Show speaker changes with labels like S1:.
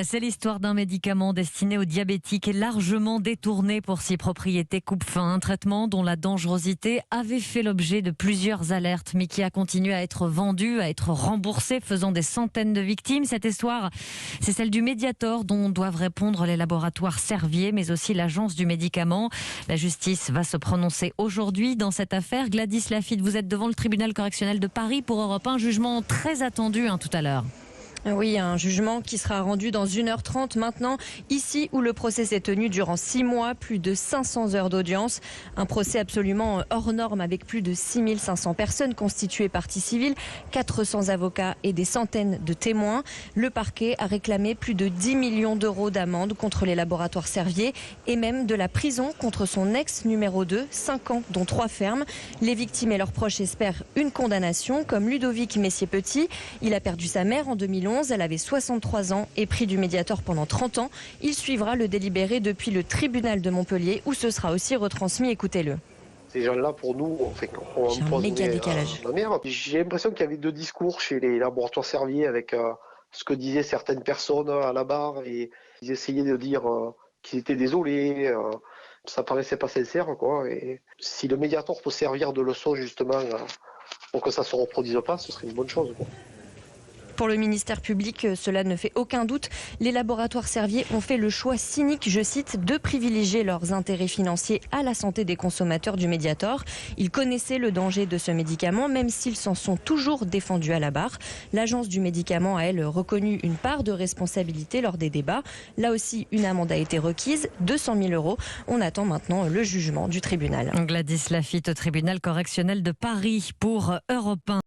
S1: C'est l'histoire d'un médicament destiné aux diabétiques et largement détourné pour ses propriétés coupe-faim. Un traitement dont la dangerosité avait fait l'objet de plusieurs alertes, mais qui a continué à être vendu, à être remboursé, faisant des centaines de victimes. Cette histoire, c'est celle du Mediator dont doivent répondre les laboratoires Servier, mais aussi l'Agence du médicament. La justice va se prononcer aujourd'hui dans cette affaire. Gladys Lafitte, vous êtes devant le tribunal correctionnel de Paris pour Europe 1. Jugement très attendu tout à l'heure.
S2: Oui, un jugement qui sera rendu dans 1h30 maintenant, ici où le procès s'est tenu durant 6 mois, plus de 500 heures d'audience. Un procès absolument hors norme avec plus de 6500 personnes constituées partie civile, 400 avocats et des centaines de témoins. Le parquet a réclamé plus de 10 millions d'euros d'amende contre les laboratoires Servier et même de la prison contre son ex numéro 2, 5 ans dont 3 fermes. Les victimes et leurs proches espèrent une condamnation comme Ludovic Messier-Petit. Il a perdu sa mère en 2011. Elle avait 63 ans et pris du Mediator pendant 30 ans. Il suivra le délibéré depuis le tribunal de Montpellier où ce sera aussi retransmis. Écoutez-le.
S3: Ces gens-là, pour nous, on
S2: J'ai un méga décalage.
S3: la mer. J'ai l'impression qu'il y avait deux discours chez les laboratoires Servier avec ce que disaient certaines personnes à la barre et ils essayaient de dire qu'ils étaient désolés. Ça paraissait pas sincère, quoi. Et si le Mediator peut servir de leçon justement pour que ça se reproduise pas, ce serait une bonne chose, quoi.
S2: Pour le ministère public, cela ne fait aucun doute. Les laboratoires Servier ont fait le choix cynique, je cite, de privilégier leurs intérêts financiers à la santé des consommateurs du Mediator. Ils connaissaient le danger de ce médicament, même s'ils s'en sont toujours défendus à la barre. L'agence du médicament a, elle, reconnu une part de responsabilité lors des débats. Là aussi, une amende a été requise, 200 000 euros. On attend maintenant le jugement du tribunal.
S1: Gladys Lafitte au tribunal correctionnel de Paris pour Europe 1.